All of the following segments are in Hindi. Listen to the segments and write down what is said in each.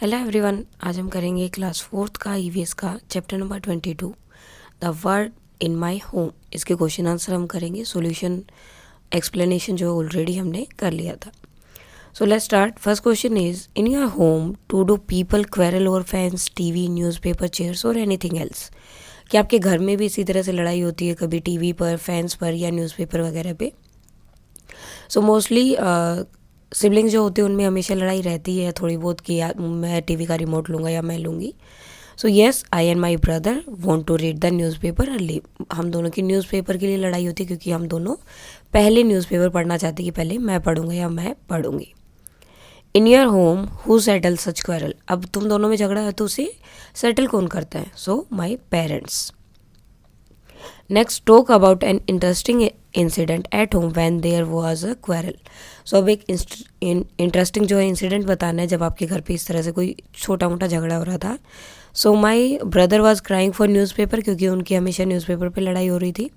हेलो एवरीवन, आज हम करेंगे क्लास 4th का ईवीएस का chapter number 22 the word in my home. इसके क्वेश्चन आंसर हम करेंगे। सॉल्यूशन एक्सप्लेनेशन जो ऑलरेडी हमने कर लिया था। So let's start. First question is, in your home to do people quarrel over fans, TV, newspaper, chairs और एनीथिंग एल्स। क्या आपके घर में भी इसी तरह से लड़ाई होती है, कभी टीवी पर, फैंस पर या न्यूज़पेपर वगैरह पे? सो मोस्टली सिबलिंग्स जो होते हैं उनमें हमेशा लड़ाई रहती है थोड़ी बहुत कि मैं टीवी का रिमोट लूँगा या मैं लूँगी। So yes, I and my brother want to read the newspaper early. हम दोनों की न्यूज़पेपर के लिए लड़ाई होती है क्योंकि हम दोनों पहले न्यूज़पेपर पढ़ना चाहते हैं कि पहले मैं पढ़ूँगा या मैं पढ़ूँगी। In your home who settle such quarrel. अब तुम दोनों में झगड़ा है तो उसे सेटल कौन करता है? So my parents. Next, talk about an interesting incident at home when there was a quarrel. So अब एक इंटरेस्टिंग जो है इंसिडेंट बताना है जब आपके घर पे इस तरह से कोई छोटा मोटा झगड़ा हो रहा था। So my brother was crying for newspaper, क्योंकि उनकी हमेशा न्यूज़पेपर पे लड़ाई हो रही थी।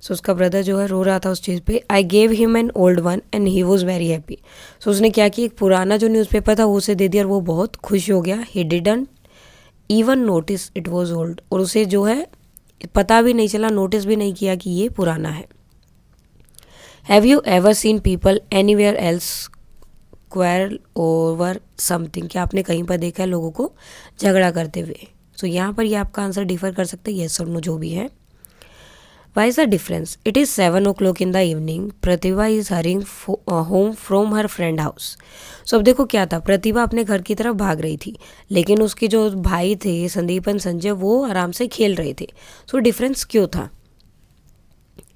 सो उसका ब्रदर जो है रो रहा था उस चीज़ पे। I gave him an old one and he was very happy. So उसने क्या किया, एक पुराना जो न्यूज़पेपर था वो उसे दे दिया और वो बहुत खुश हो गया। He didn't even notice it was old. और उसे जो है पता भी नहीं चला, नोटिस भी नहीं किया कि ये पुराना है। Have you ever seen people anywhere else quarrel over something. क्या आपने कहीं पर देखा है लोगों को झगड़ा करते हुए? सो यहाँ पर ये आपका आंसर डिफर कर सकते हैं, येस और नो जो भी है। Why is the difference? It is 7 o'clock in the evening. Pratibha is hurrying home from her friend house. So अब देखो क्या था, प्रतिभा अपने घर की तरफ भाग रही थी, लेकिन उसके जो भाई थे संदीप एंड संजय वो आराम से खेल रहे थे। सो डिफरेंस क्यों था?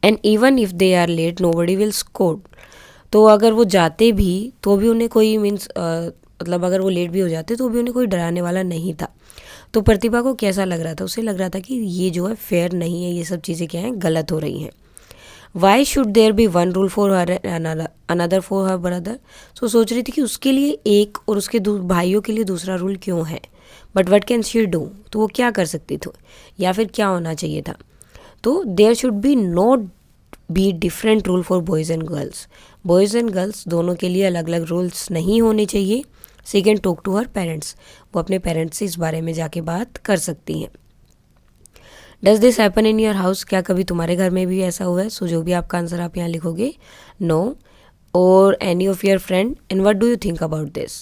And even if they are late nobody will scold. तो अगर वो जाते भी तो भी उन्हें कोई मीन्स मतलब अगर वो लेट भी हो जाते तो भी उन्हें कोई डराने वाला नहीं था। तो प्रतिभा को कैसा लग रहा था? उसे लग रहा था कि ये जो है फेयर नहीं है, ये सब चीज़ें क्या हैं, गलत हो रही हैं। Why should there be one rule for her another for her brother. So सोच रही थी कि उसके लिए एक और उसके भाइयों के लिए दूसरा रूल क्यों है। But what can she do. तो वो क्या कर सकती थी या फिर क्या होना चाहिए था? तो there should be not be different rule for boys and girls. Boys and girls दोनों के लिए अलग अलग रूल्स नहीं होने चाहिए। Second, talk to her parents. वो अपने पेरेंट्स से इस बारे में जाके बात कर सकती हैं। Does this happen in your house. क्या कभी तुम्हारे घर में भी ऐसा हुआ है? सो जो भी आपका आंसर आप यहाँ लिखोगे, नो और any of your friend and what do you think about this.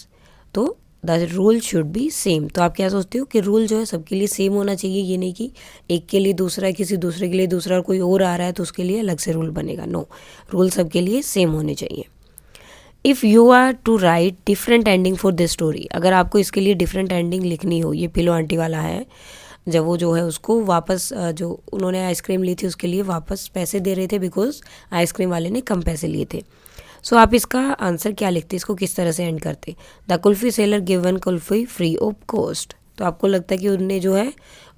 तो the rule should be same. तो आप क्या सोचते हो कि रूल जो है सबके लिए सेम होना चाहिए, ये नहीं कि एक के लिए दूसरा है, किसी दूसरे के लिए दूसरा, और कोई और आ रहा है तो उसके लिए अलग से रूल बनेगा। नो, रूल सबके लिए सेम होने चाहिए। If you are to write different ending for this story. अगर आपको इसके लिए डिफरेंट एंडिंग लिखनी हो, ये पिलो आंटी वाला है, जब वो जो है उसको वापस जो उन्होंने आइसक्रीम ली थी उसके लिए वापस पैसे दे रहे थे बिकॉज आइसक्रीम वाले ने कम पैसे लिए थे। सो आप इसका आंसर क्या लिखते, इसको किस तरह से एंड करते? The kulfi seller given kulfi free of cost. तो आपको लगता है कि उन्होंने जो है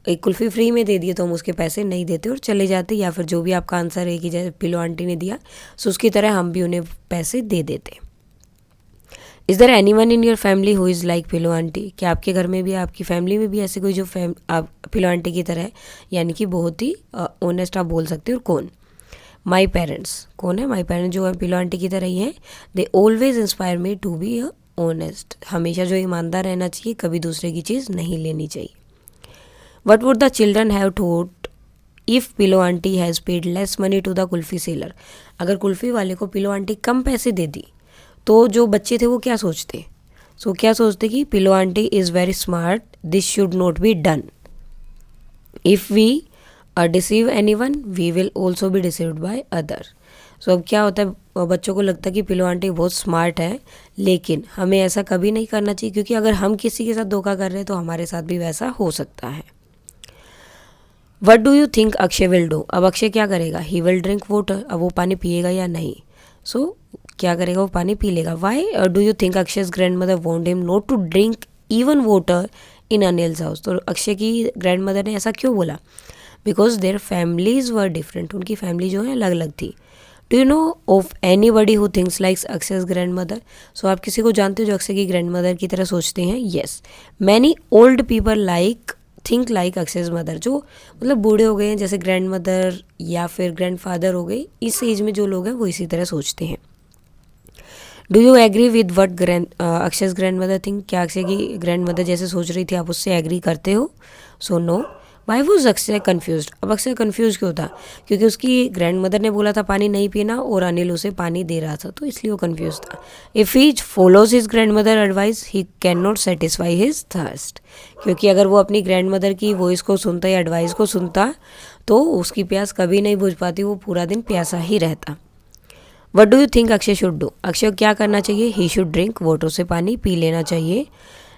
एक कुल्फ़ी फ्री में दे दिए तो हम उसके पैसे नहीं देते और चले जाते, या फिर जो भी आपका आंसर है कि जैसे पिलो आंटी ने दिया सो उसकी तरह हम भी उन्हें पैसे दे देते। Is there any one in your family who is like Pillo aunty. क्या आपके घर में भी, आपकी फैमिली में भी ऐसे कोई जो आप पिलो आंटी की तरह है, यानी कि बहुत ही ऑनेस्ट आप बोल सकते हो? और कौन? My parents. कौन है? माई पेरेंट्स जो है पिलो आंटी की तरह ही हैं। They always inspire me to be honest. हमेशा जो ईमानदार रहना चाहिए, कभी दूसरे की चीज़ नहीं लेनी चाहिए। What would the children have thought if Pillo aunty has paid less money to the kulfi seller. अगर कुल्फ़ी वाले को पिलो आंटी कम पैसे दे दी तो जो बच्चे थे वो क्या सोचते? सो क्या सोचते कि Pillo aunty is very smart, this should not be done. If we deceive any one we will also be deceived by other. So अब क्या होता है, बच्चों को लगता है कि पिलो आंटी बहुत स्मार्ट है, लेकिन हमें ऐसा कभी नहीं करना चाहिए, क्योंकि अगर हम किसी के साथ धोखा कर रहे हैं तो हमारे साथ भी वैसा हो सकता है। What do you think Akshay will do. अब अक्षय क्या करेगा? He will drink water. अब वो पानी पिएगा या नहीं? सो क्या करेगा? वो पानी पी लेगा। Why do you think Akshay's grandmother want him not to drink even water in Anil's house. तो अक्षय की ग्रैंड मदर ने ऐसा क्यों बोला? Because their families were different. उनकी फैमिली जो है अलग अलग थी। Do you know of anybody who thinks likes Akshay's grandmother. So आप किसी को जानते हो जो अक्षय की ग्रैंड मदर की तरह सोचते हैं? Yes, many old people like think like Akshay's mother. जो मतलब बूढ़े हो गए हैं, जैसे ग्रैंड मदर या फिर ग्रैंड फादर हो गए, इस एज में जो लोग हैं वो इसी तरह सोचते हैं। Do you agree with what Akshay's grandmother think? क्या अक्षय की ग्रैंड मदर जैसे सोच रही थी आप उससे एग्री करते हो? So no. Why was Akshay confuse? अब अक्षय कन्फ्यूज क्यों था? क्योंकि उसकी ग्रैंड मदर ने बोला था पानी नहीं पीना और अनिल उसे पानी दे रहा था, तो इसलिए वो कन्फ्यूज था. If he follows his grand mother advice he can not satisfy his thirst. क्योंकि अगर वो अपनी ग्रैंड मदर की वॉइस को सुनता या एडवाइस को सुनता तो उसकी प्यास कभी नहीं बुझ पाती, वो पूरा दिन प्यासा ही रहता. What do you think Akshay should do? Akshay को क्या करना चाहिए? ही शुड ड्रिंक वाटर, से पानी पी लेना चाहिए.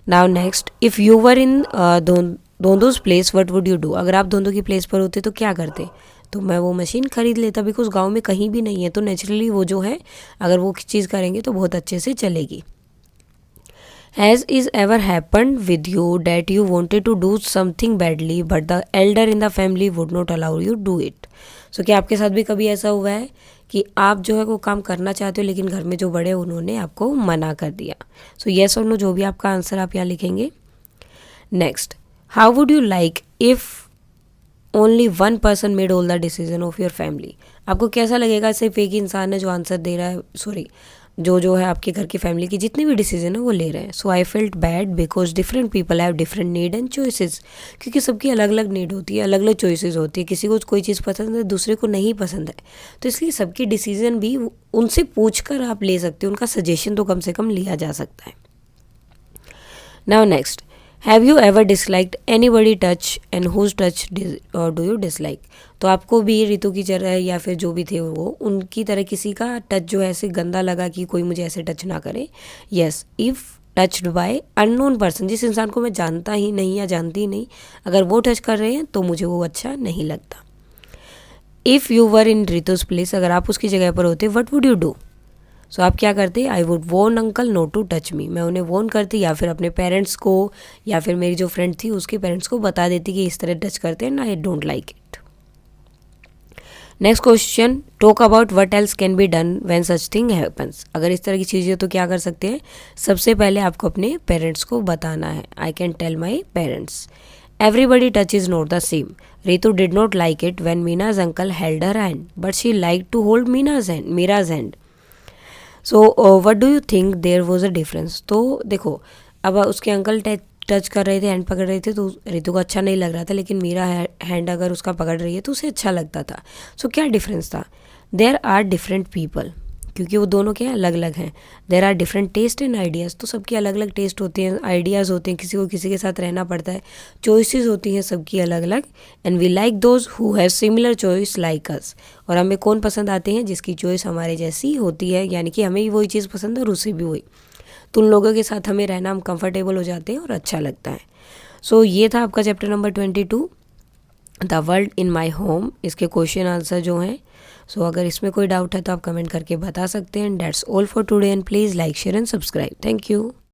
Now next, if you were in Dhondu's place what would you do? अगर आप धोंदू की प्लेस पर होते तो क्या करते? तो मैं वो मशीन खरीद लेता, बिकॉज गांव में कहीं भी नहीं है, तो नेचुरली वो जो है अगर वो चीज़ करेंगे तो बहुत अच्छे से चलेगी. Has is ever happened with you that you wanted to do something badly but the elder in the family would not allow you do it? So क्या आपके साथ भी कभी ऐसा हुआ है कि आप जो है वो काम करना चाहते हो लेकिन घर में जो बड़े उन्होंने आपको मना कर दिया? सो येस और नो, जो भी आपका आंसर आप यहाँ लिखेंगे. Next, how would you like if only one person made all the decision of your family? आपको कैसा लगेगा सिर्फ एक ही इंसान है जो आंसर दे रहा है, सॉरी जो है आपके घर की फैमिली की जितने भी डिसीजन है वो ले रहे हैं. So I felt bad because different people have different need and choices. क्योंकि सबकी अलग अलग नीड होती है, अलग अलग चॉइसेस होती है. किसी को कोई चीज़ पसंद है, दूसरे को नहीं पसंद है, तो इसलिए सबकी डिसीजन भी उनसे पूछ कर आप ले सकते हो, उनका सजेशन तो कम से कम लिया जा सकता है. Now next, have you ever disliked anybody touch and whose touch do you dislike? तो आपको भी ऋतु की तरह या फिर जो भी थे वो उनकी तरह किसी का टच जो है ऐसे गंदा लगा कि कोई मुझे ऐसे टच ना करे? Yes, if touched bye unknown person, जिस इंसान को मैं जानता ही नहीं या जानती ही नहीं, अगर वो टच कर रहे हैं तो मुझे वो अच्छा नहीं लगता. If you were in Ritu's place, अगर आप उसकी जगह पर होते what would you do? So आप क्या करते? I would warn uncle not to touch me. मैं उन्हें वॉर्न करती या फिर अपने पेरेंट्स को या फिर मेरी जो फ्रेंड थी उसके पेरेंट्स को बता देती कि इस तरह टच करते हैं ना, I don't like it. Next question, talk about what else can be done when such thing happens. अगर इस तरह की चीज़ें तो क्या कर सकते हैं? सबसे पहले आपको अपने पेरेंट्स को बताना है. I can tell my parents. Everybody touch is not the same. Ritu did not like it when Meena's uncle held her hand, but she liked to hold Mira's hand. So what do you think there was a difference? तो देखो, अब उसके अंकल टच कर रहे थे, हैंड पकड़ रहे थे, तो ऋतु को अच्छा नहीं लग रहा था, लेकिन मीरा हैंड अगर उसका पकड़ रही है तो उसे अच्छा लगता था. सो क्या डिफरेंस था? देयर आर डिफरेंट पीपल, क्योंकि वो दोनों क्या अलग अलग हैं. There are different taste and ideas, तो सबके अलग अलग टेस्ट होते हैं, आइडियाज़ होते हैं, किसी को किसी के साथ रहना पड़ता है, चॉइसेस होती हैं सबकी अलग अलग. And we like those who have similar choice like us. और हमें कौन पसंद आते हैं? जिसकी चॉइस हमारे जैसी होती है, यानी कि हमें भी वही चीज़ पसंद है और उसे भी वही. तो उन लोगों के साथ हमें रहना, हम कंफर्टेबल हो जाते हैं और अच्छा लगता है. सो ये था आपका chapter number 22, the world in my home. इसके क्वेश्चन आंसर जो हैं, सो अगर इसमें कोई डाउट है तो आप कमेंट करके बता सकते हैं. That's all for today and please like share and subscribe. Thank you.